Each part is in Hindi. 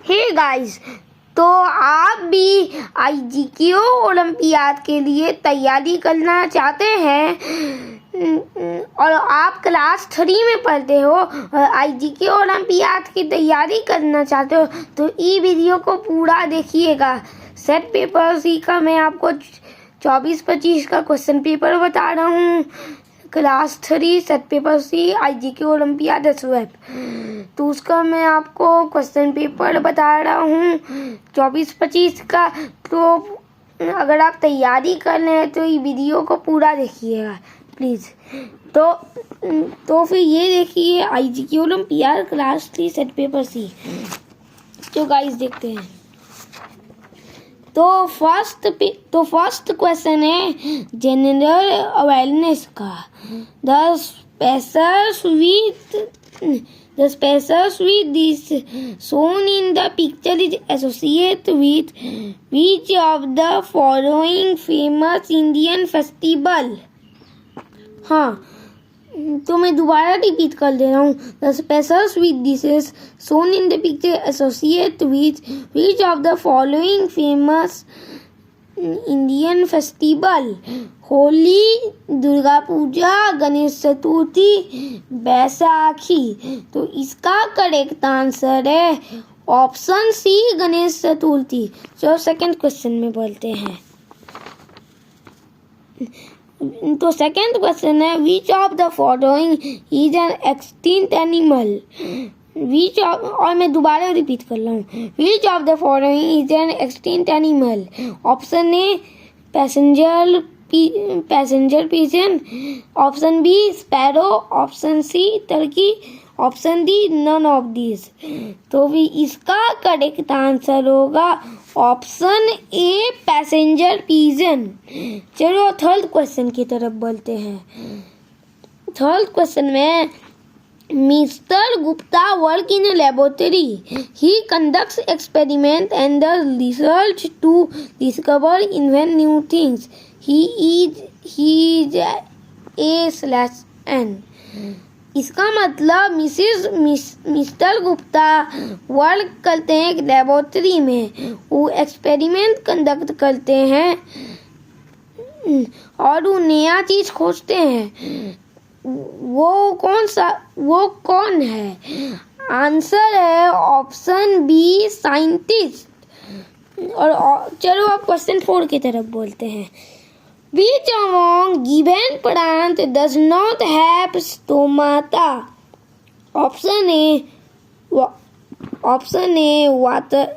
हे गाइस, तो आप भी आईजीक्यू ओलंपियाड के लिए तैयारी करना चाहते हैं और आप क्लास 3 में पढ़ते हो और आईजीक्यू ओलंपियाड की तैयारी करना चाहते हो तो ई वीडियो को पूरा देखिएगा। सेट पेपर सी का मैं आपको 24-25 का क्वेश्चन पेपर बता रहा हूँ। Class 3 set paper C आईजीक्यू olympiad swap, तो उसका मैं आपको क्वेश्चन पेपर बता रहा हूँ 24-25 का। तो अगर आप तैयारी कर रहे हैं तो ये वीडियो को पूरा देखिएगा प्लीज़। तो फिर ये देखिए आईजीक्यू olympiad class 3 set paper C. तो गाइस देखते हैं। तो फर्स्ट क्वेश्चन है जनरल अवेयरनेस का। The spacers with this shown in the picture is associated with which of the following famous Indian festival? हाँ, तो मैं दोबारा रिपीट कर दे रहा हूँ। The species with this is shown in the picture associated with which of the following famous Indian festival? Holi, Durga Puja, Ganesh Chaturthi, Baisakhi. तो इसका करेक्ट आंसर है ऑप्शन सी, गणेश चतुर्थी। चलो सेकंड क्वेश्चन में बोलते हैं। तो सेकंड क्वेश्चन है which of the following is an extinct animal? और मैं दोबारा रिपीट कर रहा हूँ। Which of the following is an extinct animal? Option A passenger pigeon, option B sparrow, option C turkey, option D none of this. तो भी इसका करेक्ट आंसर होगा ऑप्शन ए पैसेंजर पिजन। चलो थर्ड क्वेश्चन की तरफ बढ़ते हैं। थर्ड क्वेश्चन में Mr. Gupta work in a laboratory. He conducts experiment and does research to discover invent new things. He is A/N. इसका मतलब मिस्टर गुप्ता वर्क करते हैं एक लेबोरेटरी में, वो एक्सपेरिमेंट कंडक्ट करते हैं और वो नया चीज खोजते हैं। वो कौन है? आंसर है ऑप्शन बी साइंटिस्ट। और चलो अब क्वेश्चन 4 की तरफ बोलते हैं। Which among given plant does not have stomata? Option A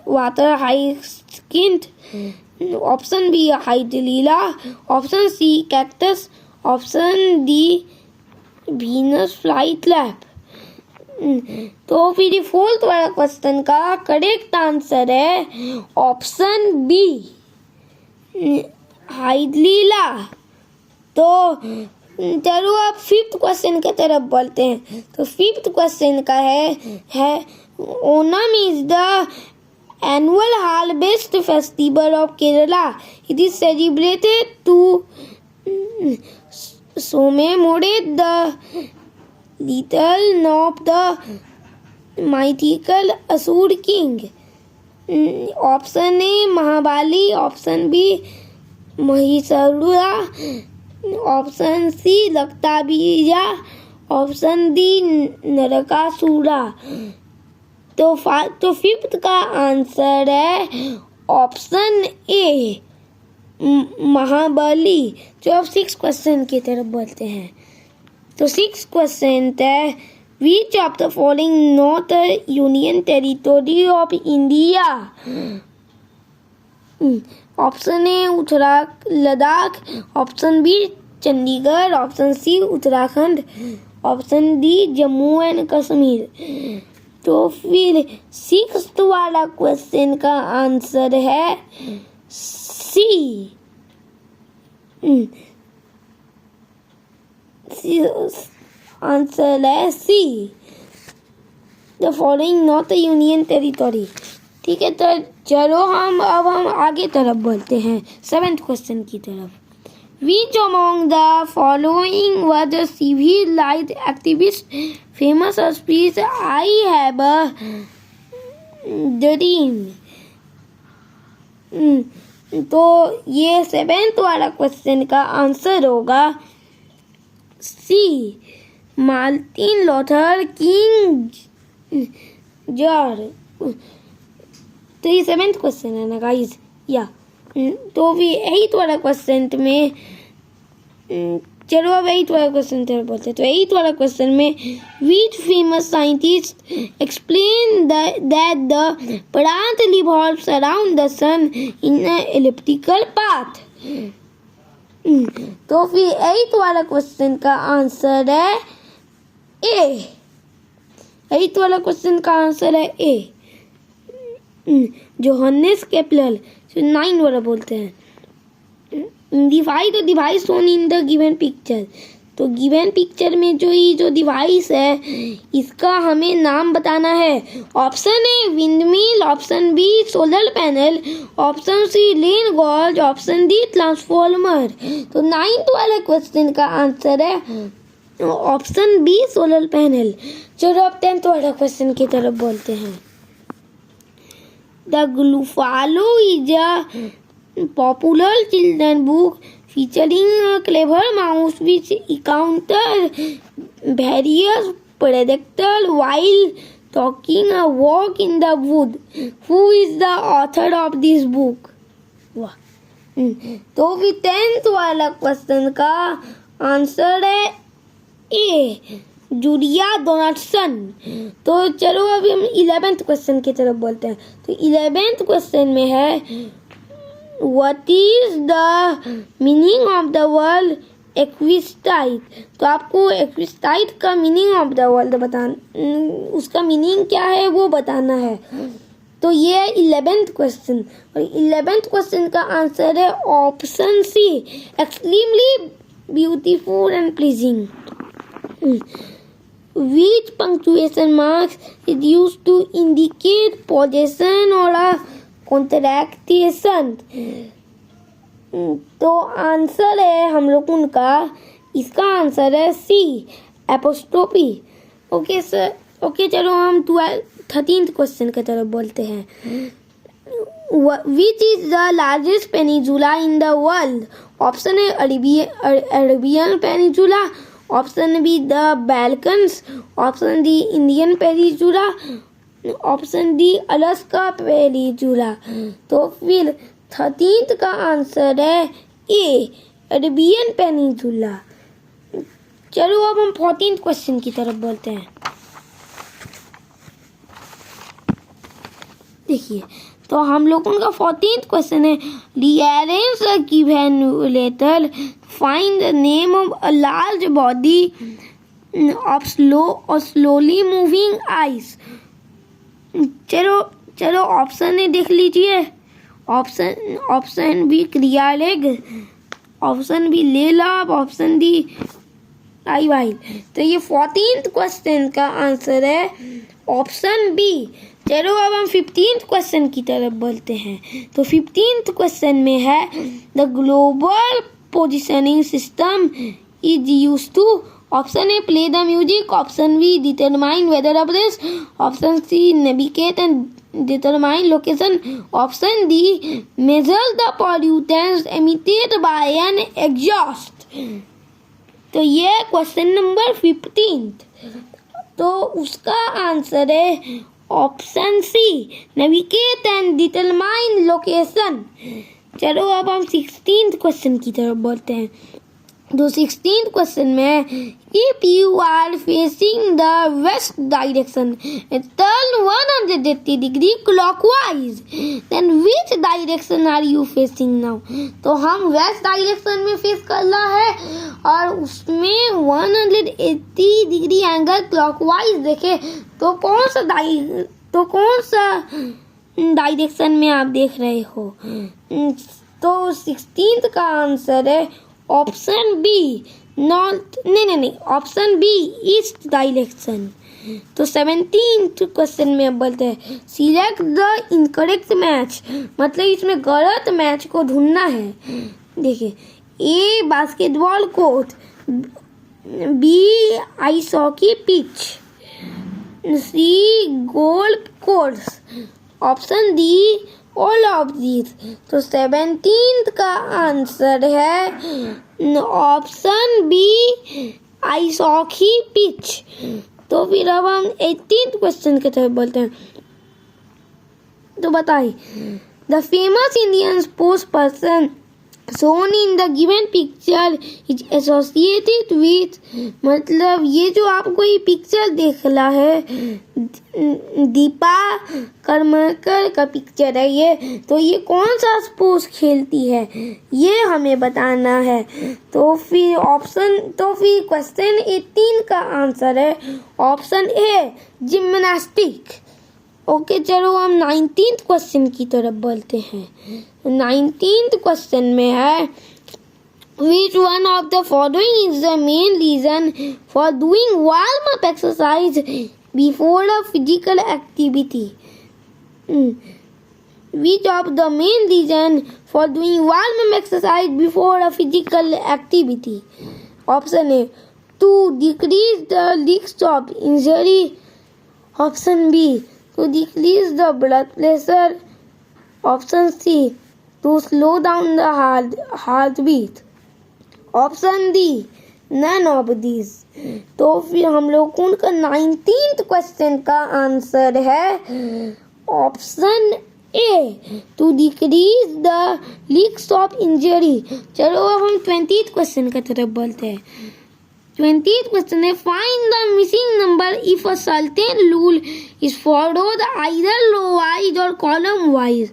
water hyacinth, option B hydrilla, option C cactus, option D Venus flytrap। तो फिर फोर्थ वाला क्वेश्चन का करेक्ट आंसर है ऑप्शन बी हाइड्रीला। तो चलो अब फिफ्थ क्वेश्चन की तरफ बढ़ते हैं। तो फिफ्थ क्वेश्चन का है Onam is the annual harvest festival of Kerala. It is celebrated to commemorate the return of the mythical Asur king. Option A Mahabali, option B Mahishasura, option C Raktabija, option D Narakasura. तो फिफ्थ का आंसर है ऑप्शन ए महाबली। जो अब 6 क्वेश्चन की तरफ बढ़ते हैं। तो 6 क्वेश्चन है which of the following not union territory of India? Option A Ladakh, option B Chandigarh, option C Uttarakhand, option D Jammu and Kashmir. तो फिर 6th वाला क्वेश्चन का आंसर है सी। आंसर है C, the following not a union territory. ठीक है, तो चलो हम आगे तरफ बढ़ते हैं 7th क्वेश्चन की तरफ। Which among the following was the civil right activist famous speech I have dream. तो ये 7th वाला क्वेश्चन का आंसर होगा सी, मार्टिन लूथर किंग जर। तो ये 7th क्वेश्चन है ना गाइस, या तो भी 8th वाला क्वेश्चन में चलो अब 8th वाला क्वेश्चन बोलते हैं। तो 8th वाला क्वेश्चन में which famous scientist explain that the planet revolves around the sun in an elliptical path। तो फिर 8th वाला क्वेश्चन का आंसर है ए। 8th वाला क्वेश्चन का आंसर है ए, जोहान्स केपलर। 9 वाला बोलते हैं device the device shown in the given picture। तो गिवन पिक्चर में जो डिवाइस है इसका हमें नाम बताना है। Option A wind mill, option B solar panel, option C lane gauge, option D transformer. तो 9th वाले क्वेश्चन का आंसर है ऑप्शन बी सोलर पैनल। चलो अब 10th वाला क्वेश्चन की तरफ बोलते हैं। The Gruffalo is a popular children book featuring a clever mouse which encounters various predators while taking a walk in the wood। Who is the author of this book? वाह, तो भी 10th वाला क्वेश्चन का आंसर है ए, जूलिया डोनाल्डसन। तो चलो अभी हम 11th क्वेश्चन की तरफ बोलते हैं। तो 11th क्वेश्चन में है What is the meaning of the word equistite? तो आपको equistite का meaning of the word उसका मीनिंग क्या है वो बताना है। तो ये है 11th क्वेश्चन, और 11th क्वेश्चन का आंसर है option C, extremely beautiful and pleasing. Which punctuation marks is used to indicate possession or a कॉन्ट्रैक्टेशन। तो आंसर है हम लोग उनका, इसका आंसर है सी, एपोस्ट्रोफी। ओके सर, ओके चलो हम 13th क्वेश्चन की तरफ बोलते हैं। Which is the largest peninsula in the world? Option A Arabian peninsula, option be the Balkans, option D Indian peninsula, option D Alaska peninsula. तो फिर 13th का आंसर है ए, अरेबियन पेनिनसुला। चलो अब हम 14th क्वेश्चन की तरफ बोलते हैं। देखिए तो हम लोगों का 14th क्वेश्चन है, rearrange the given letter, find the name of a large body of slowly moving ice. चलो ऑप्शन ए देख लीजिए। ऑप्शन बी क्रियालेग, ऑप्शन बी लेलाब, ऑप्शन डी आई वाई। तो ये 14th क्वेश्चन का आंसर है ऑप्शन बी। चलो अब हम 15th क्वेश्चन की तरफ बोलते हैं। तो 15th क्वेश्चन में है the global positioning system is used to, option A play the music, option B determine weather updates, option C navigate and determine location, option D measure the pollutants emitted by an exhaust. तो ये क्वेश्चन नंबर 15th, तो उसका आंसर है option C, navigate and determine location. चलो अब हम 16th क्वेश्चन की तरफ बोलते हैं। तो 16th क्वेश्चन में if you are facing the west direction turn 180 degree clockwise, then which direction are you facing now? तो हम वेस्ट डायरेक्शन में फेस करना है और उसमें 180 डिग्री एंगल क्लॉकवाइज देखे तो कौन सा डायरेक्शन में आप देख रहे हो? तो 16th का आंसर है ऑप्शन बी, नॉर्थ, नहीं, ऑप्शन बी ईस्ट डायरेक्शन। तो 17th क्वेश्चन में अब बोलते हैं सिलेक्ट द इनकरेक्ट मैच, मतलब इसमें गलत मैच को ढूंढना है। देखिए A basketball court, B ice hockey pitch, C golf course, option D all of these. तो 17th का आंसर है option B ice hockey pitch. तो फिर अब हम 18th क्वेश्चन की तरफ बोलते हैं। तो बताइए, the famous Indian sports person shown in the given picture is associated with, मतलब ये जो आपको ये पिक्चर देख रहा है दीपा करमरकर का पिक्चर है ये, तो ये कौन सा स्पोर्ट्स खेलती है ये हमें बताना है। तो फिर क्वेश्चन 18 का आंसर है ऑप्शन ए जिम्नास्टिक। ओके, चलो हम 19th क्वेश्चन की तरफ बोलते हैं। 19th क्वेश्चन में है which one of the following is the main reason for doing warm up exercise before a physical activity? Which of the main reason for doing warm up exercise before a physical activity? Option A, to decrease the risk of injury. Option B, to decrease the blood pressure. Option C, to slow down the heartbeat. Option D, none of these. तो फिर हम लोग कौन का 19th क्वेश्चन का आंसर है option A, to decrease the risk of injury. चलो अब हम 20th क्वेश्चन की तरफ बोलते हैं। 20th क्वेश्चन है find the missing number if a certain rule is followed either row wise और कॉलम वाइज।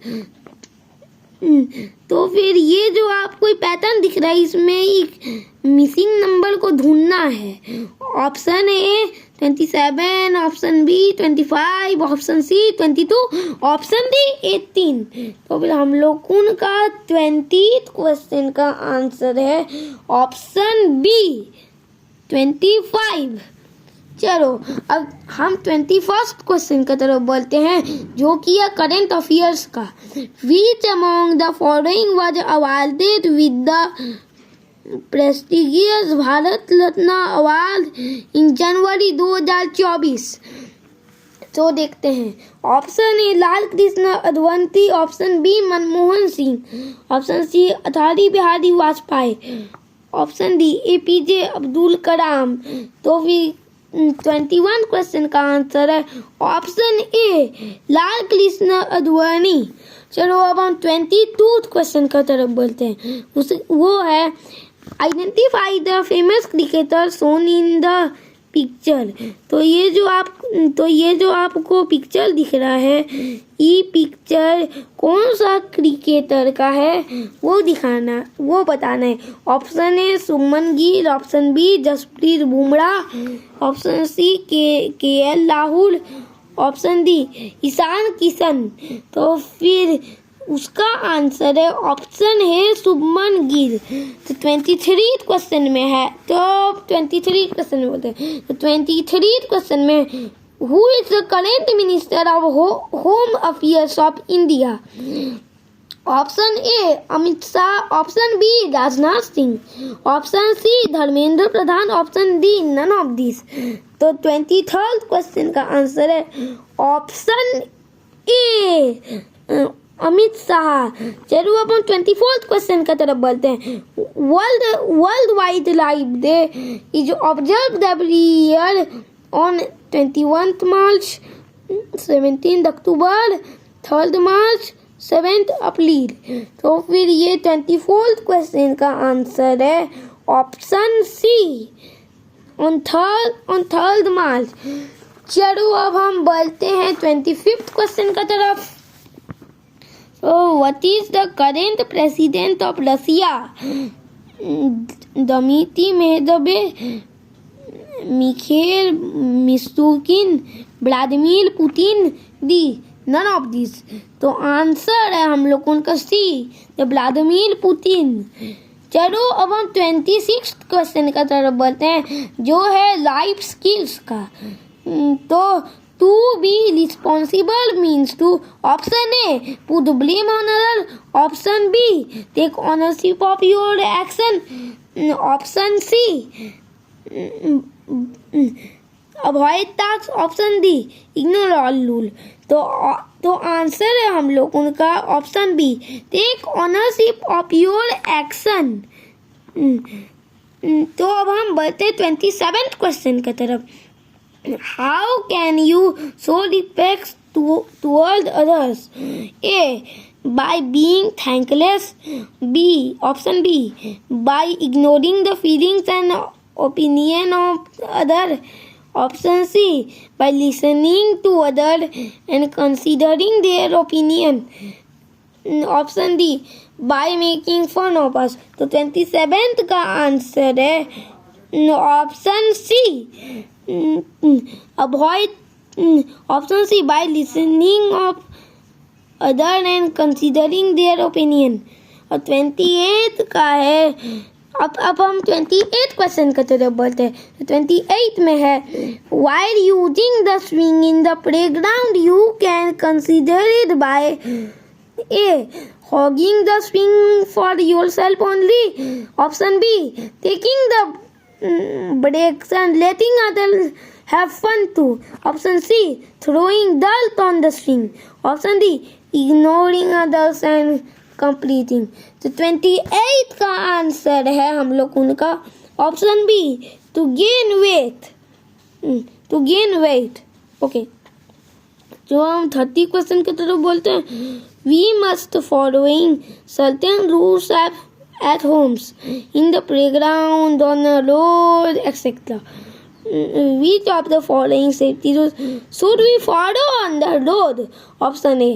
तो फिर ये जो आपको पैटर्न दिख रहा है इसमें एक मिसिंग नंबर को ढूंढना है। Option A 27, option B 25, option C 22, option D 18। तो फिर हम लोग कौन का 20th क्वेश्चन का आंसर है ऑप्शन बी 25। चलो अब हम 21st क्वेश्चन की तरफ बोलते हैं जो कि है करंट अफेयर्स का। Which among the following was awarded with the prestigious Bharat Ratna award in January 2024। तो देखते हैं, option A Lal Krishna Advani, option B Manmohan Singh, option C Atal Bihari Vajpayee, option D APJ Abdul Kalam. तो फिर 21 क्वेश्चन का आंसर है ऑप्शन ए लाल कृष्ण अडवाणी। चलो अब हम 22 क्वेश्चन का तरफ बोलते हैं। वो है identify the famous cricketer shown in the picture. तो ये जो आपको पिक्चर दिख रहा है ये पिक्चर कौन सा क्रिकेटर का है वो बताना है। Option A Shubman Gill, option B Jasprit Bumrah, option C KL Rahul, option D Ishan Kishan. तो फिर उसका आंसर है ऑप्शन है शुभमन गिल। तो 23 क्वेश्चन में है, तो 23 क्वेश्चन में बोलते हैं। तो 23 क्वेश्चन में who is the current minister of home affairs of India. Option A Amit Shah, option B Rajnath Singh, option C Dharmendra Pradhan, option D none of this. तो 23rd क्वेश्चन का आंसर है ऑप्शन ए अमित शाह। चलो अब हम 24th क्वेश्चन की तरफ बोलते हैं। World wide life day is observed every year on 21st March, 17th October, 3rd March, 7th अप्रैल। तो फिर ये 24th क्वेश्चन का आंसर है ऑप्शन सी ऑन 3rd मार्च। चलो अब हम बोलते हैं 25th क्वेश्चन की तरफ। What is the current president of Russia? Dmitry Medvedev, Mikhail Mishustin, Vladimir Putin, D. None of these. तो आंसर है हम लोगों का सी व्लादिमीर पुतिन। चलो अब हम 26th क्वेश्चन का तरफ बोलते हैं जो है लाइफ स्किल्स का। तो to be responsible means to option A put blame on other, option B take ownership of your action, option C avoid tasks, option D ignore all rule। तो तो आंसर है हम लोग उनका option B, take ownership of your action. तो अब हम बढ़ते 27th क्वेश्चन की तरफ। How can you show respect toward others? A, by being thankless. B, option B, by ignoring the feelings and opinion of other. Option C, by listening to other and considering their opinion. Option D, by making fun of us. तो 27th का आंसर है option C, avoid. Option C, by listening of other and considering their opinion। और 28th का है, अब हम 28th क्वेश्चन की तरफ बढ़ते हैं। 28th में है, while using the swing in the playground you can consider it by A, hogging the swing for yourself only. Option B, taking the breaks and letting others have fun too. Option C, throwing dirt on the swing. Option D, ignoring others and completing। तो 28th का आंसर है हम लोग उनका option B, to gain weight. To gain weight, okay. जो हम 30 क्वेश्चन की तरफ बोलते हैं, we must following certain rules at homes, in the playground, on the road, etcetera. Which of the following safety rules should we follow on the road? Option A,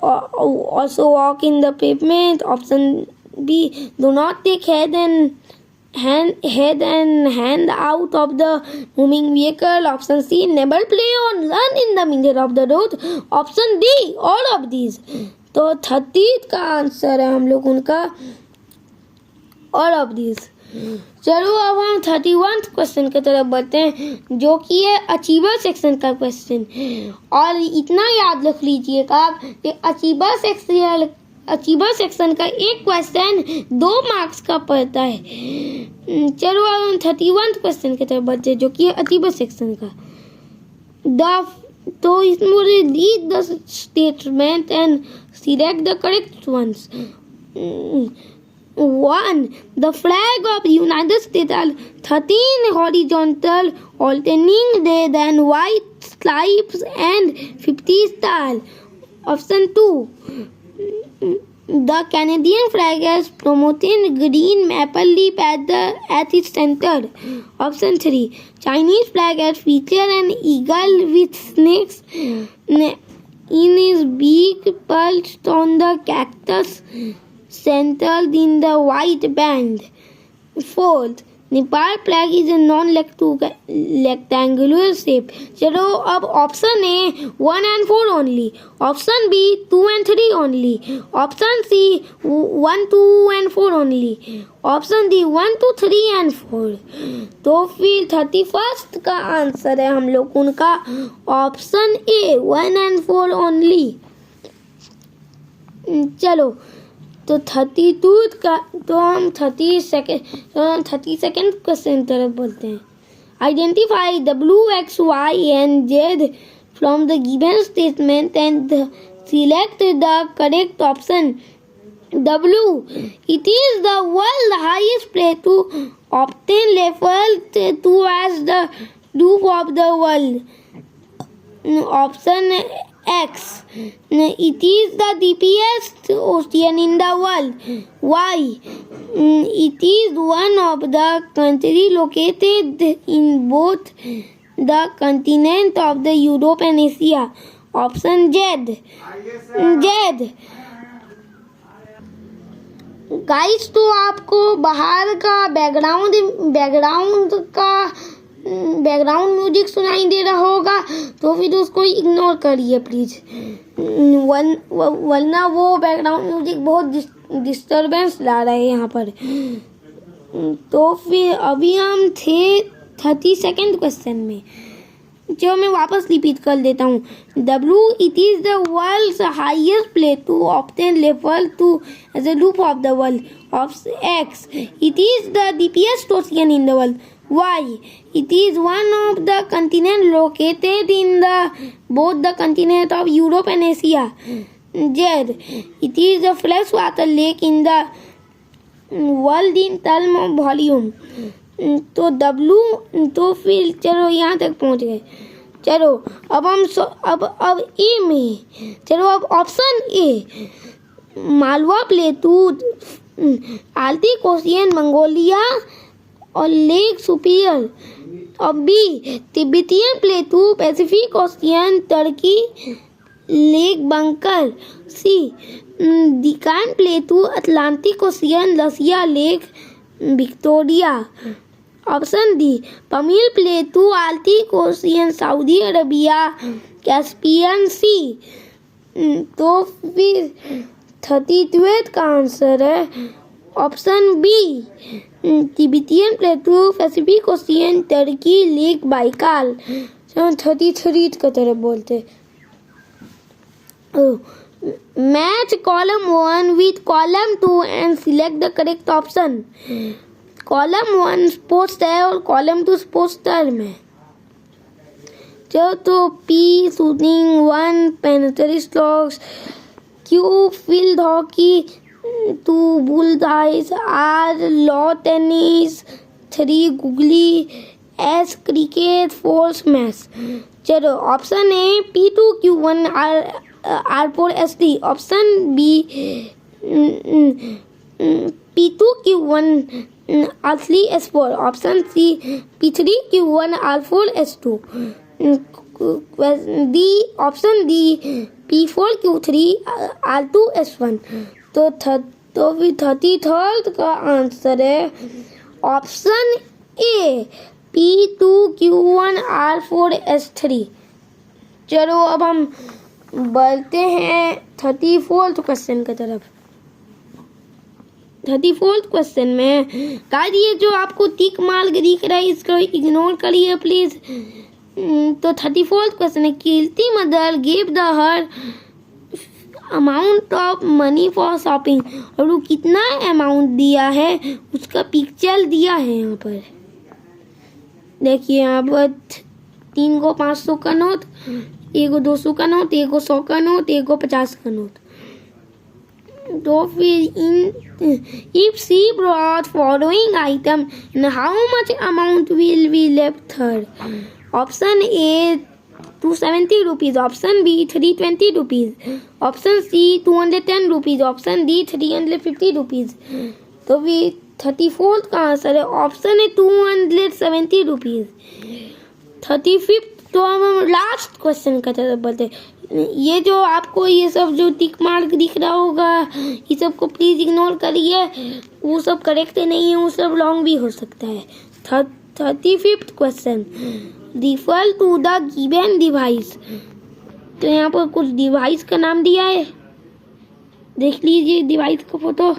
also walk in the pavement. Option B, do not take head and hand out of the moving vehicle. Option C, never play or run in the middle of the road. Option D, all of these। तो 30 का आंसर है हम लोग उनका all of these। चलो अब हम 31st क्वेश्चन की तरफ बढ़ते हैं, जो कि है अचीवर सेक्शन का क्वेश्चन। और इतना याद रख लीजिएगा आप कि अचीवर सेक्शन का एक क्वेश्चन 2 मार्क्स का पड़ता है। चलो अब हम 31st क्वेश्चन की तरफ बढ़ते हैं, जो कि है अचीवर सेक्शन का। तो इसमें read the statement and select the correct ones. 1. The flag of United States are 13 horizontal alternating red and white stripes and 50 stars. Option 2. The Canadian flag has promoted green maple leaf at its center. Option 3. Chinese flag has featured an eagle with snakes in his beak perched on the cactus centered in the white band. 4th, Nepal flag is a non-rectangular shape. चलो अब option A 1 and 4 only, option B 2 and 3 only, option C 1, 2 and 4 only, option D 1, 2, 3 and 4। तो फिर 31st का आंसर है हम लोग उनका ऑप्शन ए 1 and 4 only। चलो तो 32 का, तो हम 32nd क्वेश्चन तरफ बोलते हैं। Identify W, X, Y and Z from the given statement and select the correct option। W, it is the world's highest place to obtain level towards the roof of the world। Option X, it is the deepest ocean in the world। Y, it is one of the countries located in both the continent of the Europe and Asia। Option Z। Guys, तो आपको बाहर का बैकग्राउंड म्यूजिक सुनाई दे रहा होगा, तो फिर उसको इग्नोर करिए प्लीज, वरना वो बैकग्राउंड म्यूजिक बहुत डिस्टरबेंस ला रहा है यहाँ पर। तो फिर अभी हम थे 32nd क्वेश्चन में, जो मैं वापस रिपीट कर देता हूँ। W, it is the world's highest place to obtain level to the roof of the world। X, it is the deepest ocean in the world। Y. It is one of the continents located in both the continents of Europe and Asia. Z. It is a freshwater lake in the world in terms of volume. तो W, तो फिर चलो यहाँ तक पहुँच गए। चलो अब हम अब ए में, चलो अब option A Malwa plateau, Arctic ocean Mongolia और लेक सुपिरियर। और B Tibetan plateau Pacific ocean Turkey lake bunker. C Deccan plateau Atlantic ocean Russia lake Victoria. Option D Pamir plateau Arctic ocean Saudi Arabia Caspian sea. तो फिर 32 का आंसर है option B Tibetan plateau Pacific ocean Turkey lake Baikal. 33 की तरफ बोलते। Match column 1 with column 2 and select the correct option. Column 1 sports है और कॉलम 2 स्पोर्ट्स टर्म है। तो P shooting 1 penalty strokes, Q field hockey, 2 bullseyes, R lawn tennis, 3 googly, S cricket, 4 smash. चलो option A P2Q1 R4SD। Option B P2Q1 R3S4। Option C P3Q1 R4S2। D option D P4Q3 R2S1। तो 33rd का आंसर है ऑप्शन ए P2Q1 R4S3। चलो अब हम बढ़ते हैं 34th क्वेश्चन की तरफ। 34th क्वेश्चन में गाइस ये जो आपको टिक मार्क दिख रहा है इसको इग्नोर करिए प्लीज। तो 34th क्वेश्चन है Kirti mother give the her amount of money for shopping. और वो कितना अमाउंट दिया है उसका पिक्चर दिया है यहाँ पर। देखिए यहाँ पर 3 को 500 का नोट, 1 को 200 का नोट, 1 को 100 का नोट, 1 को 50 का नोट। तो फिर if she brought following item and how much amount will be left her? Option A 270 rupees, option B 320 rupees, option C 210 rupees, option D 350 rupees। तो भी 34th का आंसर है ऑप्शन है 270 रुपीज। 35th तो हम लास्ट क्वेश्चन का तरफ बढ़ते। ये जो आपको ये सब जो टिक मार्क दिख रहा होगा ये सब को प्लीज इग्नोर करिए, वो सब करेक्ट नहीं है, वो सब रॉन्ग भी हो सकता है। 35th question refer to the given device. तो यहाँ पर कुछ डिवाइस का नाम दिया है, देख लीजिए डिवाइस का फोटो।